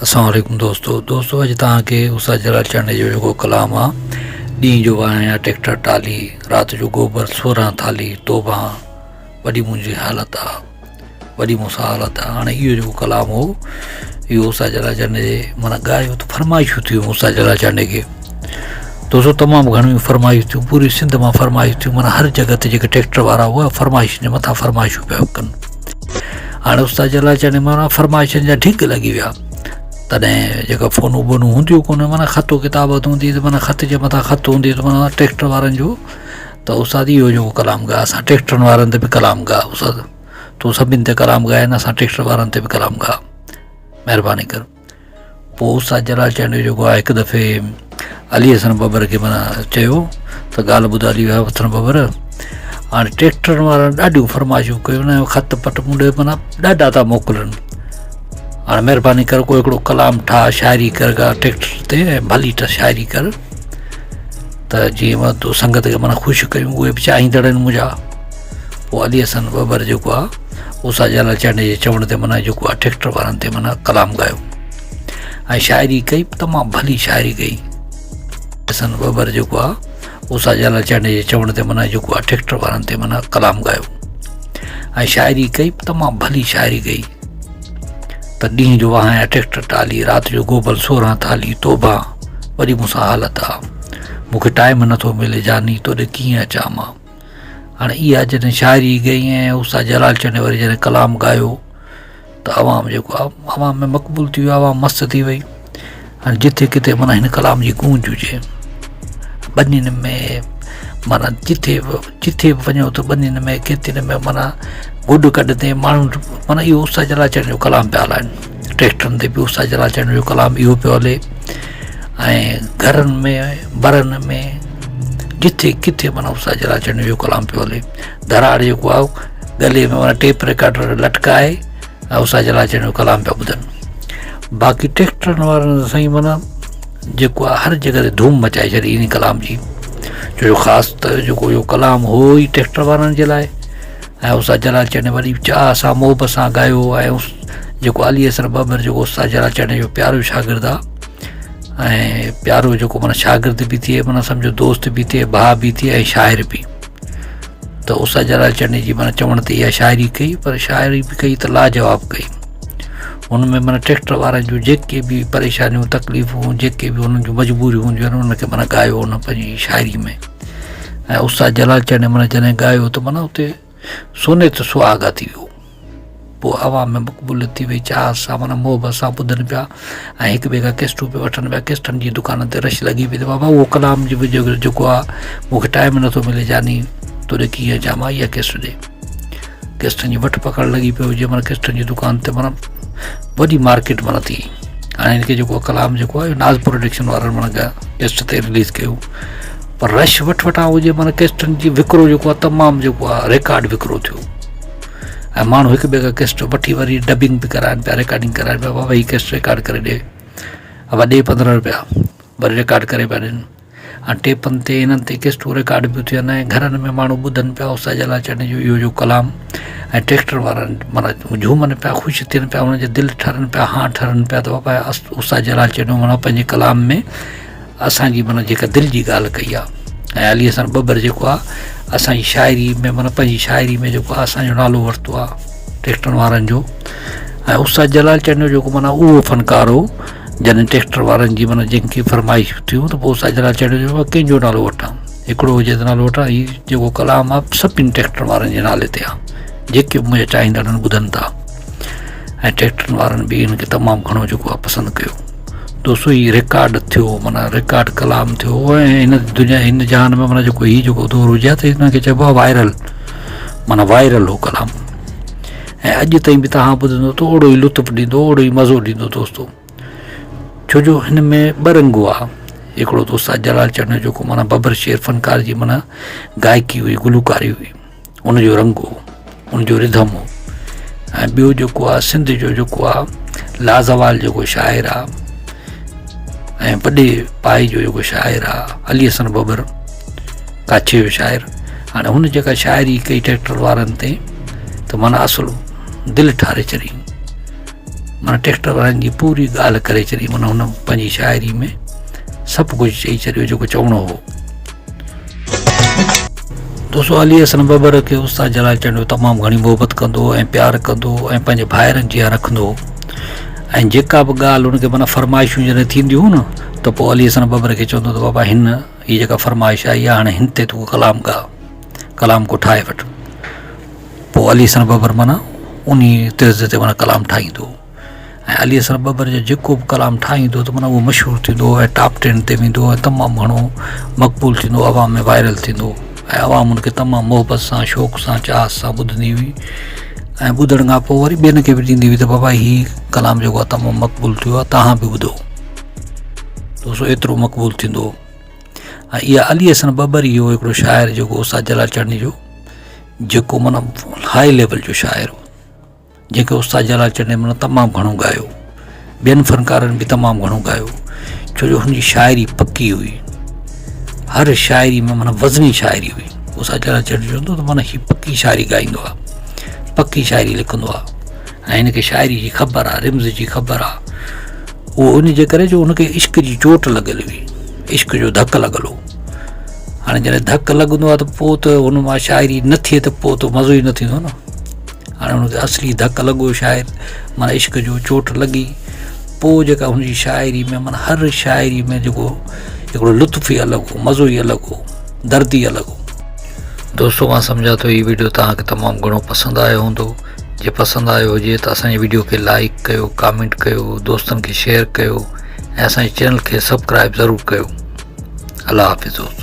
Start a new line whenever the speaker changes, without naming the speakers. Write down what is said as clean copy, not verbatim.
अस्सलाम वालेकुम दोस्तों अॼु तव्हांखे उषा जलाल चांडे जो जेको कलाम आहे ॾींहं जो वाहियां ट्रैक्टर टाली राति जो गोबर 16 थाली तोबा वॾी मुंहिंजी हालत आहे वॾी मूंसां हालत आहे। हाणे इहो जेको कलाम हो इहो उषा जलाल चांडे माना ॻायो त फरमाइशूं थियूं उषा जलाल चांडे खे। दोस्तों तमामु घणियूं फरमाइशूं थियूं, पूरी सिंध मां फरमाइशूं थियूं, माना हर जॻह ते जेके ट्रैक्टर वारा हुआ फरमाइशुनि जे मथां फरमाइशूं पिया कनि। हाणे उषा जलाल चांडे माना फरमाइशुनि जा ढिग लॻी विया। तॾहिं जेका फ़ोनूं बोनूं हूंदियूं कोन, माना ख़तो किताबत हूंदी त माना ख़त जे मथां ख़त हूंदी त माना ट्रैक्टर वारनि जो त उस्ताद इहो जेको कलाम ॻाए असां ट्रैक्टरनि वारनि ते बि कलाम ॻा उस्ताद, तूं सभिनि ते कलाम ॻाए न, असां ट्रैक्टर वारनि ते बि कलाम ॻा, महिरबानी कर। पोइ उषा जलाल चांडे जेको आहे हिकु दफ़े अली हसन बबर खे माना चयो त ॻाल्हि ॿुधा अली हसन बबर, हाणे ट्रैक्टरनि वारनि ॾाढियूं फरमाइशूं कयूं न, ख़त पट मुंडे माना ॾाढा था मोकिलनि, हाणे महिरबानी कर को हिकिड़ो कलाम ठाह, शाइरी कर का ट्रैक्टर ते ऐं भली त शाइरी कर त जीअं मां तूं संगत खे माना ख़ुशि कयूं, उहे बि चाहींदड़ आहिनि मुंहिंजा। पोइ अली हसन बबर जेको आहे उषा जलाल चांडे जे चवण ते माना जेको आहे ट्रैक्टर वारनि ते माना कलाम ॻायो ऐं शाइरी कई, तमामु भली शाइरी कई। हसन बबर जेको आहे उषा जलाल चांडे जे चवण ते माना जेको आहे ट्रैक्टर वारनि ते माना कलाम ॻायो ऐं शाइरी कई, तमामु भली शाइरी कई त ॾींहं जो वाहियां ट्रैक्टर टाली राति जो गोबर 16 थाली तोबा वरी मूंसां हालत आहे, मूंखे टाइम नथो मिले जानी तोॾे कीअं अचां मां। हाणे इहा जॾहिं शाइरी कई ऐं उषा जलाल चांडे वरी जॾहिं कलाम ॻायो त आवाम जेको आहे आवाम में मक़बूल थी वियो, आवाम मस्तु थी वई। हाणे जिथे किथे माना हिन कलाम जी गूंज हुजे, ॿनियुनि में माना जिथे बि वञो त ॿनियुनि में खेतियुनि में माना गुॾ कढंदे माण्हू माना इहो उषा जलाल चांडे जो कलाम पिया हलाइनि। ट्रैक्टरनि ते बि उषा जलाल चांडे जो कलाम इहो पियो हले ऐं घरनि में बरनि में जिथे किथे माना उषा जलाल चांडे जो कलाम पियो हले। दराड़ जेको आहे गले में माना टेप रिकॉर्डर लटकाए ऐं उषा जलाल चांडे जो कलाम पिया ॿुधनि। बाक़ी ट्रैक्टरनि वारनि साईं माना जेको आहे हर जॻह ते धूम मचाए छॾी इन कलाम जी, छो जो ख़ासि त जेको इहो कलाम हो ई ट्रैक्टर वारनि जे लाइ ऐं उषा जलाल चांडे वरी चाह सां मोहबत सां ॻायो ऐं जेको अली हसन बबर जेको उषा जलाल चांडे जो प्यारो शागिर्दु आहे ऐं प्यारो जेको माना शागिर्द बि थिए, माना सम्झो दोस्त बि थिए, भाउ बि थिए ऐं शाइर बि। त उषा जलाल चांडे जी माना चवण ते इहा शाइरी कई, पर शाइरी बि कई त लाजवाब कई। हुनमें माना ट्रैक्टर वारनि जूं जेके बि परेशानियूं तकलीफ़ूं जेके बि हुननि जूं मजबूरियूं हूंदियूं आहिनि उनखे माना ॻायो हुन पंहिंजी शाइरी में। ऐं उषा जलाल चांडे माना जॾहिं ॻायो त माना उते सोने ते सुहागा थी वियो। पोइ आवाम में मक़बूलियत थी वई, चाह सां माना मोहबत सां ॿुधनि पिया ऐं हिक ॿिए खां किस्टूं पिया वठनि पिया। किस्तनि जी दुकान ते रश लॻी पई त बाबा उहो कलाम जी जेको आहे मूंखे टाइम नथो मिले जानी तोॾे कीअं अचां मां, इहा किस्त ॾे। किस्तनि जी वठ पकड़ लॻी पियो हुजे, माना किस्तनि जी दुकान ते माना वॾी मार्केट माना थी। हाणे हिनखे जेको कलाम जेको आहे नाज़ प्रोडक्शन वारनि माना किस्त ते रिलीज़ कयो, पर रश वठा हुजे माना किस्तनि जी विकिरो जेको आहे तमामु जेको आहे रिकॉर्ड विकिरो थियो ऐं माण्हू हिक ॿिए खां किस्त वठी वरी डबिंग बि कराइनि पिया, रिकॉर्डिंग कराइनि पिया, बाबा हीअ किस्त रिकॉर्ड करे ॾे, बाबा ॾे 15 रुपया, वरी रिकॉर्ड करे पिया ॾियनि। ऐं टेपनि ते हिननि ते किस्तूं रिकॉर्ड बि थियनि ऐं घरनि में माण्हू ॿुधनि पिया उषा जलाल चांडे जो इहो जो कलाम ऐं ट्रैक्टर वारनि माना झूमनि पिया, ख़ुशि थियनि पिया, हुननि जे दिलि ठरनि पिया, हां ठरनि पिया त बाबा उषा जलाल चांडे माना पंहिंजे कलाम में असांजी माना जेका दिलि जी ॻाल्हि कई आहे। ऐं अली हसन बबर जेको आहे असांजी शाइरी में माना पंहिंजी शाइरी में जेको आहे असांजो नालो वरितो आहे ट्रैक्टर वारनि जो। ऐं उषा जलाल चांडे जेको माना उहो फ़नकार हो जॾहिं ट्रैक्टर वारनि जी माना जंहिंखे फरमाइश थियूं त पोइ उषा जलाल चांडे जो कंहिंजो नालो वठां, हिकिड़ो हुजे त नालो वठां। हीउ जेको कलाम आहे सभिनी ट्रैक्टर वारनि जे नाले ते आहे, जेके बि मुंहिंजा चाहींदा आहिनि ॿुधनि था ऐं ट्रैक्टरनि वारनि बि हिनखे तमामु घणो जेको आहे पसंदि कयो। दोस्तों हीउ रिकॉर्ड थियो, माना रिकॉर्ड कलाम थियो ऐं हिन दुनिया हिन जहान में माना जेको हीउ जेको दौरु हुजे त हिनखे चइबो आहे वायरल, माना वायरल हो कलाम ऐं अॼु ताईं बि तव्हां ॿुधंदो त ओड़ो ई लुत्फ़ु ॾींदो, ओड़ो ई मज़ो ॾींदो दोस्तो। छो जो हिन में ॿ रंग हुआ, हिकिड़ो त उषा जलाल चांडे जेको माना बबर शेर फ़नकार जी माना गायकी हुई, गुलूकारी हुई, उनजो रंग हो, उनजो रिधम हो। ऐं ॿियो जेको आहे सिंध जो जेको आहे लाज़वाल जेको शाइर आहे ऐं वॾे पाए जो जेको शाइर आहे अली हसन बबर काछे जो शाइर। हाणे हुन जेका शाइरी कई ट्रैक्टर वारनि ते त माना असुलु दिलि ठारे चरी, माना ट्रैक्टर वारनि जी पूरी ॻाल्हि करे छॾी, माना हुन पंहिंजी शाइरी में सभु कुझु चई छॾियो जेको चवणो हो। दोस्तो अली हसन बबर खे उस्ताद जलाल चंद तमामु घणी मोहबत कंदो ऐं प्यारु कंदो ऐं पंहिंजे भाइरनि जीअं रखंदो, ऐं जेका बि ॻाल्हि हुनखे माना फरमाइशूं जॾहिं थींदियूं न त पोइ अली हसन बबर खे चवंदो त बाबा हिन हीअ जेका फरमाइश आई आहे हाणे हिन ते तूं कलाम गा, कलाम को ठाहे वठि। पोइ अली हसन बबर माना उन तिर्ज़ ते माना कलाम ठाहींदो, ऐं अली हसन बबर जो जेको बि कलाम ठाहींदो त माना उहो मशहूरु थींदो ऐं टॉप 10 ते वेंदो ऐं तमामु घणो मक़बूल थींदो, अवाम में वायरल थींदो, ऐं अवाम हुनखे तमामु मोहबत सां शौक़ सां चाह सां ॿुधंदी हुई, ऐं ॿुधण खां पोइ वरी ॿियनि खे बि ॾींदी हुई त बाबा हीउ कलाम जेको आहे तमामु मक़बूल थियो आहे, तव्हां बि ॿुधो। दोस्तो एतिरो मक़बूल थींदो। ऐं इहा अली हसन बबर इहो हिकिड़ो शाइर जेको उस्ताद जलाल चंद जो जेको माना हाई लेवल जो शाइर हो, जंहिंखे उस्ताद जलाल चंद माना तमामु घणो ॻायो, ॿियनि फ़नकारनि बि तमामु घणो ॻायो, छो जो हुनजी शाइरी पकी हुई, हर शाइरी में माना वज़नी शाइरी हुई। उस्ताद जलाल चंद चवंदो त माना हीअ पकी शाइरी ॻाईंदो आहे, पकी शाइरी लिखंदो आहे, ऐं हिनखे शाइरी जी ख़बर आहे, रिम्ज़ जी ख़बर आहे। उहो उन जे करे जो हुनखे इश्क जी चोट लॻल हुई, इश्क जो धकु लॻल हो। हाणे जॾहिं धकु लॻंदो आहे त पोइ त हुन मां शाइरी न थिए त पोइ त मज़ो ई न थींदो न। हाणे हुनखे असली धकु लॻो शाइर माना इश्क जो चोट लॻी, पोइ जेका हुनजी शाइरी में माना हर शाइरी में जेको हिकिड़ो लुत्फ़ ई अलॻि हो, मज़ो ई अलॻि हो, दर्द ई अलॻि हो। दोस्तो मां सम्झा थो हीअ वीडियो तव्हांखे तमामु घणो पसंदि आयो हूंदो। जे पसंदि आयो हुजे त असांजे वीडियो खे लाइक कयो, कमेंट कयो, दोस्तनि खे शेयर कयो, ऐं असांजे चैनल खे सब्सक्राइब ज़रूरु कयो। अल्लाह हाफ़िज़ दोस्तो।